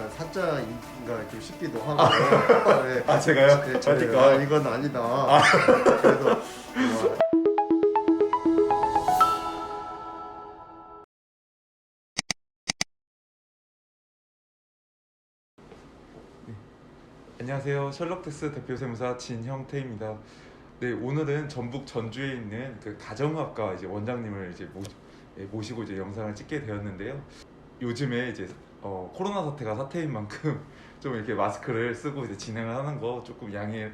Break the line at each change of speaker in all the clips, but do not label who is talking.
약간 사자인가 좀 싶기도 하고. 네.
아 제가요?
네,
저니까
이건 아니다. 그래서
안녕하세요. 셜록텍스 대표 세무사 진형태입니다. 네, 오늘은 전북 전주에 있는 그 가정의학과 이제 원장님을 이제 모시고 이제 영상을 찍게 되었는데요. 요즘에 이제 코로나 사태가 사태인 만큼 좀 이렇게 마스크를 쓰고 이제 진행을 하는 거 조금 양해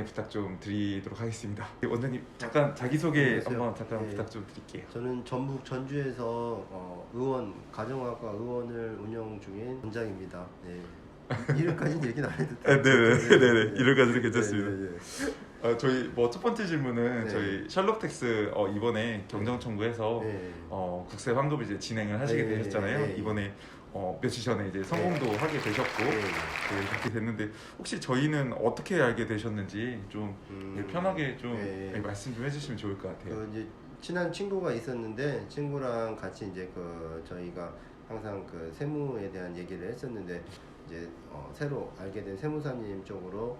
부탁 좀 드리도록 하겠습니다. 원장님 잠깐 자기소개
안녕하세요.
한번 잠깐
네.
부탁 좀 드릴게요.
저는 전북 전주에서 가정의학과 의원을 운영 중인 원장입니다. 네. 이름까지는 얘기는 안 해도 돼요.
네네. 이럴까지도 괜찮습니다.
네.
저희 뭐 첫 번째 질문은
네.
저희 셜록텍스 이번에 경정 청구해서
네.
국세 환급 이제 진행을 하시게
네,
되셨잖아요.
네.
이번에 며칠 전에 이제 성공도 하게 되셨고
네.
그렇게 됐는데 혹시 저희는 어떻게 알게 되셨는지 좀 편하게 좀
네.
말씀 좀 해주시면 좋을 것 같아요.
그 이제 친한 친구가 있었는데 친구랑 같이 이제 저희가 항상 그 세무에 대한 얘기를 했었는데 이제 새로 알게 된 세무사님 쪽으로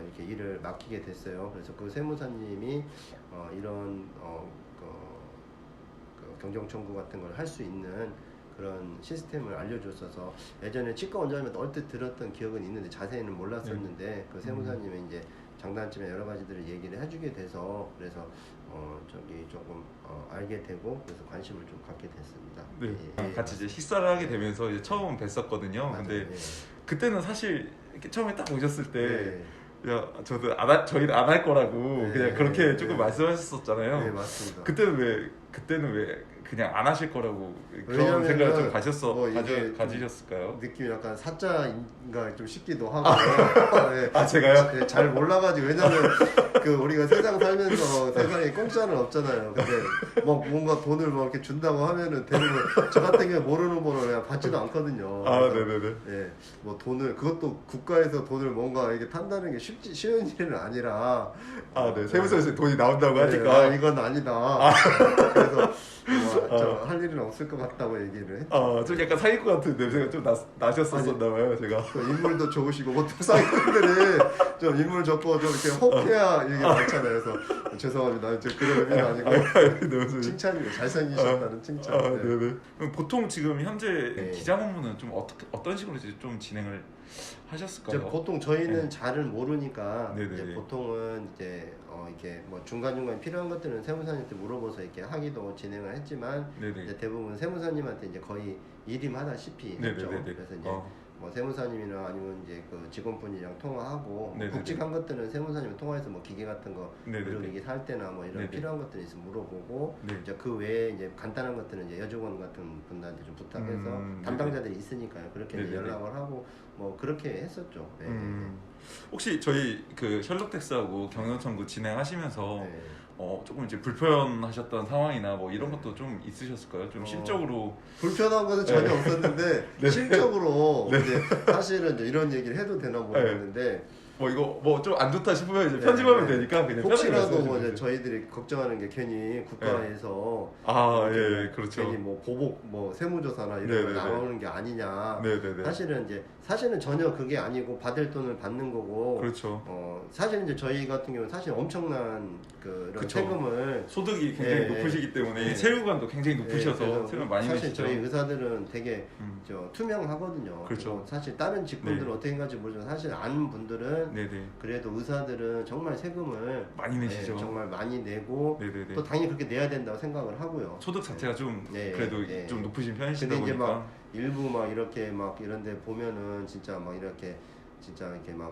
이렇게 일을 맡기게 됐어요. 그래서 그 세무사님이 이런 그 경정 청구 같은 걸 할 수 있는 그런 시스템을 알려줬어서 예전에 치과 원장님한테 얼핏 들었던 기억은 있는데 자세히는 몰랐었는데 그 세무사님이 이제 장단점에 여러 가지들을 얘기를 해주게 돼서 그래서 저기 조금 알게 되고 그래서 관심을 좀 갖게 됐습니다.
네, 같이 이제 식사를 하게 되면서 이제 처음 뵀었거든요.
맞아요.
근데
네.
그때는 사실 이렇게 처음에 딱 오셨을 때
네.
야, 저희는 안 할 거라고
네,
그냥 그렇게
네,
조금
네.
말씀하셨었잖아요.
네, 맞습니다.
그때는 왜 그냥 안 하실 거라고 그런
왜냐면은
생각을 좀
이게
가지셨을까요?
느낌이 약간 사자인가 좀 싶기도 하고. 네.
아 제가요?
네, 잘 몰라가지고 왜냐면 그 우리가 세상 살면서 세상에 공짜는 없잖아요. 근데 뭐 뭔가 돈을 뭐 이렇게 준다고 하면은 대부분 저 같은 경우 모르는 번호 그냥 받지도 않거든요.
아
그래서
네네네.
네, 뭐 돈을 그것도 국가에서 돈을 뭔가 이게 탄다는 게 쉬운 일은 아니라.
아 네. 세무서에서 돈이 나온다고
네,
하니까.
이건 아니다. 그래서 할 일은 없을 것 같다고 얘기를 했죠.
좀 약간 사기꾼 같은 냄새가 좀 나셨었나봐요 제가.
그 인물도 좋으시고 보통 사기꾼들이 좀 인물 좋고 좀 이렇게 혹해야 이게 많잖아요. 그래서 죄송합니다. 그런 의미는 아니고 칭찬이에요. 잘생기셨다는 칭찬. 네.
네네. 그럼 보통 지금 현재
네.
기장 업무는 좀 어떤 식으로 이제 좀 진행을 하셨을까요?
이제 보통 저희는
네.
잘은 모르니까
네네네.
이제 보통은 이제 이렇게 뭐 중간중간 필요한 것들은 세무사님한테 물어봐서 이렇게 하기도 진행을 했지만
네네.
이제 대부분 세무사님한테 이제 거의 일임하다시피 했죠.
네네네네.
그래서 이제 뭐 세무사님이나 아니면 이제 그 직원분이랑 통화하고 뭐
네네네.
굵직한 것들은 세무사님 통화해서 뭐 기계 같은 거
네네네.
무료기기 살 때나 뭐 이런
네네.
필요한 것들이 있으면 물어보고
네.
이제 그 외에 이제 간단한 것들은 이제 여직원 같은 분들한테 좀 부탁해서 담당자들이 있으니까요. 그렇게 이제
네네네.
연락을 하고 뭐 그렇게 했었죠. 네.
혹시 저희 그 셜록텍스하고 경영청구 진행하시면서
네.
조금 이제 불편하셨던 상황이나 뭐 이런 것도 좀 있으셨을까요? 좀 실적으로
불편한 것은 전혀
네.
없었는데
네.
실적으로
네.
이제 사실은 이제 이런 얘기를 해도 되나 모르겠는데
뭐 이거 뭐 좀 안 좋다 싶으면 이제
네,
편집하면
네.
되니까 그냥
혹시라도
편하게
뭐 이제
말씀해 주세요.
저희들이 걱정하는 게 괜히 국가에서
예, 그렇죠.
괜히 뭐 보복 뭐 세무조사나 이런
네네네.
거 나오는 게 아니냐.
네네네.
사실은 전혀 그게 아니고 받을 돈을 받는 거고.
그렇죠.
사실 이제 저희 같은 경우는 사실 엄청난 그런
그쵸.
세금을
소득이 굉장히
네,
높으시기 때문에
네.
세율관도 굉장히 높으셔서
그래서
세금 많이
사실
내시죠.
저희 의사들은 되게 투명하거든요.
그렇죠.
그리고 사실 다른 직군들은
네.
어떻게 하는지 모르지만 사실 아는 분들은
네네.
그래도 의사들은 정말 세금을
많이 내시죠.
정말 많이 내고
네네네.
또 당연히 그렇게 내야 된다고 생각을 하고요.
소득 자체가 좀
네,
그래도
네.
좀 높으신 편이시다
근데 이제
보니까.
막 일부 막 이렇게 막 이런데 보면은 진짜 막 이렇게 진짜 이렇게 막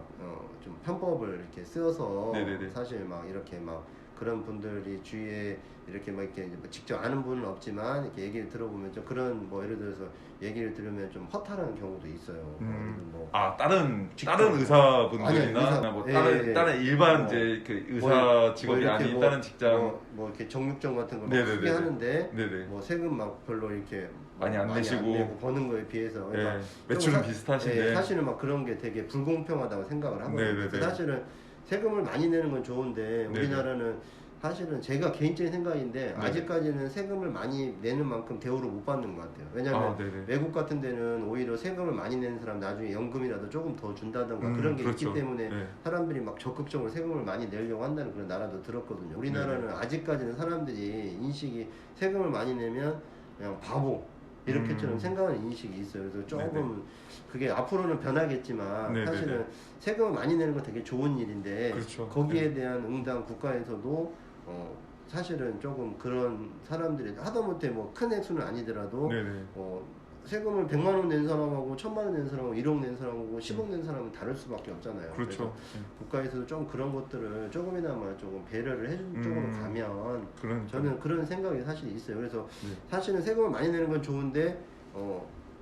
좀 편법을 이렇게 쓰여서
네네네.
사실 막 이렇게 막 그런 분들이 주위에 이렇게 막 이렇게 뭐 직접 아는 분은 없지만 이렇게 얘기를 들어보면 좀 그런 뭐 예를 들어서 얘기를 들으면 좀 허탈한 경우도 있어요. 뭐
다른
직접.
의사분들이나
아니, 의사-
뭐
예,
다른 일반
뭐,
이제 그 의사
뭐
직업이
이렇게
아닌
뭐,
다른 직장
뭐 이렇게 정육점 같은 걸
네네네네.
크게 하는데
네네.
뭐 세금 막 별로 이렇게
많이 안 내시고.
내고 버는 거에 비해서 그러니까
네, 매출은
좀
비슷하신데.
사실은 막 그런 게 되게 불공평하다고 생각을 하거든요.
네네네.
그래서 사실은 세금을 많이 내는 건 좋은데
네네.
우리나라는 사실은 제가 개인적인 생각인데
네.
아직까지는 세금을 많이 내는 만큼 대우를 못 받는 것 같아요. 왜냐하면
네네.
외국 같은 데는 오히려 세금을 많이 내는 사람 나중에 연금이라도 조금 더 준다던가 그런 게
그렇죠.
있기 때문에
네.
사람들이 막 적극적으로 세금을 많이 내려고 한다는 그런 나라도 들었거든요. 우리나라는 아직까지는 사람들이 인식이 세금을 많이 내면 그냥 바보 이렇게처럼 생각하는 인식이 있어요. 그래서 조금
네네.
그게 앞으로는 변하겠지만
네네네.
사실은 세금을 많이 내는 건 되게 좋은 일인데
그렇죠.
거기에 대한 응당 국가에서도 사실은 조금 그런 사람들이 하다못해 뭐 큰 액수는 아니더라도
네네.
세금을 100만 원 낸 사람하고 1000만 원 낸 사람하고 1억 낸 사람하고 10억 낸 사람은 다를 수밖에 없잖아요.
그렇죠.
그래서 국가에서도 좀 그런 것들을 조금이나마 조금 배려를 해주는 쪽으로 가면
그러니까.
저는 그런 생각이 사실 있어요. 그래서
네.
사실은 세금을 많이 내는 건 좋은데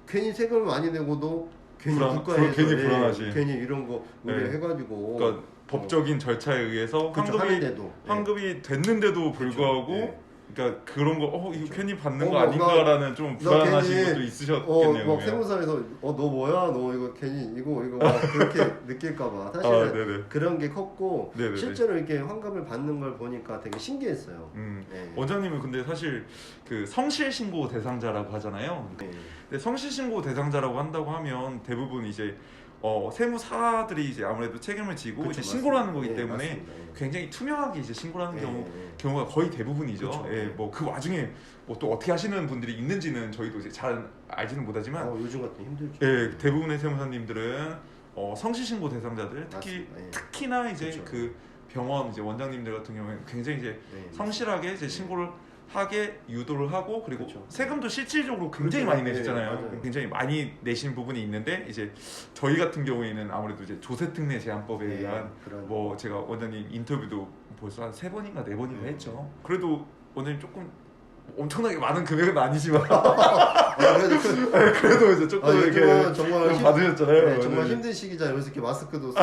괜히 세금을 많이 내고도 괜히
괜히 불안하지.
괜히 이런 거
네.
의뢰해가지고
그러니까 법적인 절차에 의해서
그렇죠, 하는데도
환급이 됐는데도 불구하고
네.
그러니까 그런 거 이거
그렇죠.
괜히 받는 거
뭐,
아닌가라는 좀 불안하신
괜히,
것도 있으셨겠네요.
막
그러면.
세무사에서 너 뭐야 너 이거 괜히 이거 막 그렇게 느낄까봐 사실은
네네.
그런 게 컸고
네네네.
실제로 이렇게 환급을 받는 걸 보니까 되게 신기했어요. 네.
원장님은 근데 사실 그 성실 신고 대상자라고 하잖아요.
네.
근데 성실 신고 대상자라고 한다고 하면 대부분 이제 세무사들이 이제 아무래도 책임을 지고
그렇죠,
이제 신고를 하는
맞습니다.
거기
네,
때문에
맞습니다. 예.
굉장히 투명하게 이제 신고를 하는
예,
경우가 거의 대부분이죠.
그렇죠.
예, 뭐 그 와중에 뭐 또 어떻게 하시는 분들이 있는지는 저희도 이제 잘 알지는 못하지만
요즘 같은 힘들죠.
예, 대부분의 세무사님들은 성실 신고 대상자들
맞습니다. 예.
특히나 이제
그렇죠.
그 병원 이제 원장님들 같은 경우에는 굉장히 이제
네,
성실하게 이제 신고를 하게 유도를 하고 그리고
그렇죠.
세금도 실질적으로 굉장히
그렇죠.
많이 내시잖아요.
네, 맞아요.
굉장히 많이 내시는 부분이 있는데 이제 저희 같은 경우에는 아무래도 이제 조세특례 제한법에
네,
의한
그런
뭐 제가 원장님 인터뷰도 벌써 한 3번인가 4번인가 했죠. 그래도 원장님 조금 엄청나게 많은 금액은 아니지만 그래도 이제 조금 이렇게
요즘은 정말
좀 받으셨잖아요.
네, 정말
네.
힘든 시기잖아요. 그래서 이렇게 마스크도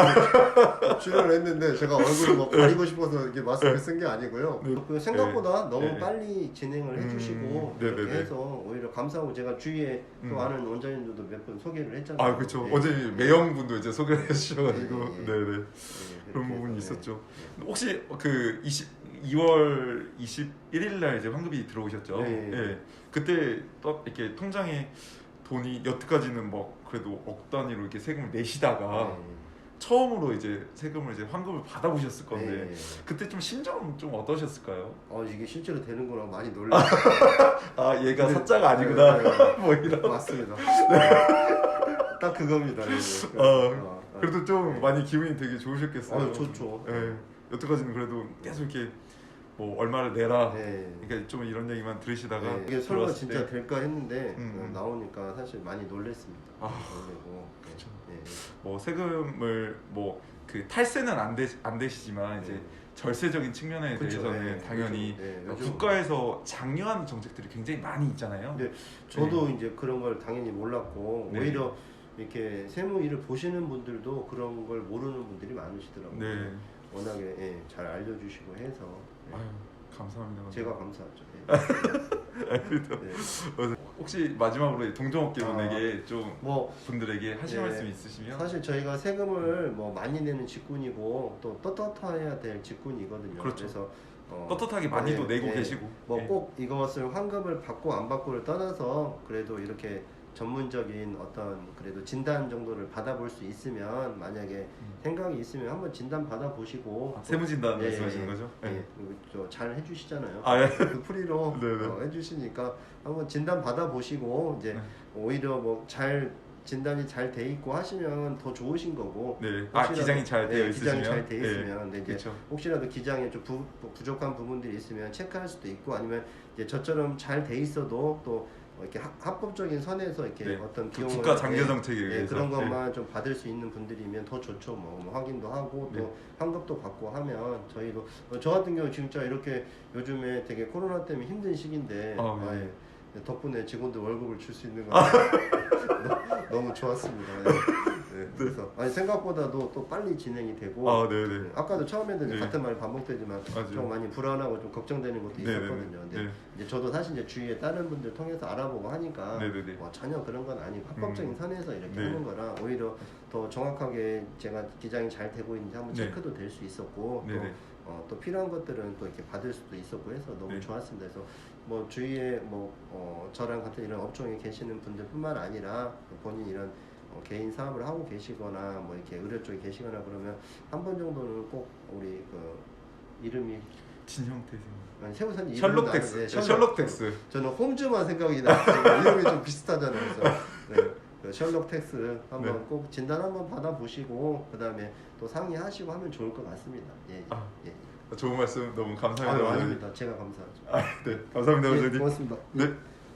출연을 했는데 제가 얼굴을 막 가리고 싶어서 이렇게 마스크를 쓴 게 아니고요.
네.
그 생각보다 너무
네.
빨리 진행을 해주시고
네,
이렇게
네, 네.
해서 오히려 감사하고 제가 주위에 또 아는 원장님들도 몇 분 소개를 했잖아요.
아 그렇죠.
네.
원장님 매형분도 이제 소개를 해주셔가지고
네, 네.
네네
네,
그런
그렇게
부분이
해서,
있었죠. 혹시 그 2월 21일 날 이제 환급이 들어오셨죠?
네.
예. 그때 또 이렇게 통장에 돈이 여태까지는 뭐 그래도 억 단위로 이렇게 세금을 내시다가
네.
처음으로 이제 세금을 이제 환급을 받아보셨을 건데
네.
그때 좀 심정 좀 어떠셨을까요?
이게 실제로 되는 거랑 많이 놀랐어요.
아 얘가
네.
사자가 아니구나.
네.
뭐 이런.
맞습니다. 딱 그겁니다. 네.
그래도 좀
네.
많이 기분이 되게 좋으셨겠어요.
좋죠.
예. 여태까지는 그래도 계속 이렇게 뭐 얼마를 내라.
네.
그러니까 좀 이런 얘기만 들으시다가
네, 이게 설마
들어왔을
진짜
때
될까 했는데
음.
나오니까 사실 많이 놀랬습니다.
아,
놀래고.
그쵸.
네.
뭐 세금을 뭐 그 탈세는 안 되시지만 이제
네.
절세적인 측면에
그쵸,
대해서는
네,
당연히
요즘
국가에서 장려하는 정책들이 굉장히 많이 있잖아요.
네, 저도 이제 그런 걸 당연히 몰랐고
네.
오히려 이렇게 세무 일을 보시는 분들도 그런 걸 모르는 분들이 많으시더라고요.
네.
워낙에 잘 알려주시고 해서 네.
아유, 감사합니다.
제가 감사하죠.
그래도
네.
혹시 마지막으로 동종업계분에게 좀
뭐
분들에게 하실
네.
말씀 있으시면
사실 저희가 세금을 뭐 많이 내는 직군이고 또 떳떳해야 될 직군이거든요.
그렇죠.
그래서
떳떳하게 많이도
네,
내고
네.
계시고
뭐
네.
꼭 이것을 환급을 받고 안 받고를 떠나서 그래도 이렇게 전문적인 어떤 그래도 진단 정도를 받아볼 수 있으면 만약에 생각이 있으면 한번 진단 받아보시고
세무진단
네,
말씀하시는 거죠?
네. 그리고 잘 해주시잖아요.
아, 예.
그 프리로
네네.
해주시니까 한번 진단 받아보시고 이제
네.
오히려 뭐 잘 진단이 잘 돼 있고 하시면 더 좋으신 거고.
네.
혹시라도-
기장이 잘 되어
네,
있으시면
기장이 잘 돼
네.
있으면 근데 이제
그렇죠.
혹시라도 기장에 좀 부족한 부분들이 있으면 체크할 수도 있고 아니면 이제 저처럼 잘 돼 있어도 또 이렇게 합법적인 선에서 이렇게
네.
어떤 비용을
국가 장려
네,
정책에
네,
의해서
그런 것만 좀 받을 수 있는 분들이면 더 좋죠. 뭐 확인도 하고 또
네.
환급도 받고 하면 저희도 저 같은 경우 진짜 이렇게 요즘에 되게 코로나 때문에 힘든 시기인데
네.
덕분에 직원들 월급을 줄 수 있는 거 너무 좋았습니다. 네. 네. 그래서 아니 생각보다도 또 빨리 진행이 되고
아, 네네.
아까도 처음에는
네.
같은 말이 반복되지만
맞아요.
좀 많이 불안하고 좀 걱정되는 것도
네네네.
있었거든요. 근데
네.
이제 저도 사실 이제 주위에 다른 분들 통해서 알아보고 하니까
네네네.
전혀 그런 건 아니고 합법적인 선에서 이렇게
네.
하는 거라 오히려 더 정확하게 제가 기장이 잘 되고 있는지 한번
네.
체크도 될 수 있었고
네네.
또 필요한 것들은 또 이렇게 받을 수도 있었고 해서 너무
네.
좋았습니다. 그래서 뭐 주위에 저랑 같은 이런 업종에 계시는 분들뿐만 아니라 본인 이런 개인 사업을 하고 계시거나 뭐 이렇게 의료 쪽에 계시거나 그러면 한 번 정도는 꼭 우리 그 이름이
진형태
아니 세우사님
셜록 텍스. 셜록 텍스.
저는 홈즈만 생각이 나요. 이름이 좀 비슷하잖아요. 그래서 그 셜록 텍스 한번
네.
꼭 진단 한번 받아보시고 그 다음에 또 상의하시고 하면 좋을 것 같습니다. 예.
아,
예.
좋은 말씀 너무 감사합니다.
아유,
원장님.
아닙니다. 제가 감사하죠.
네, 감사합니다,
예,
원장님.
고맙습니다.
네.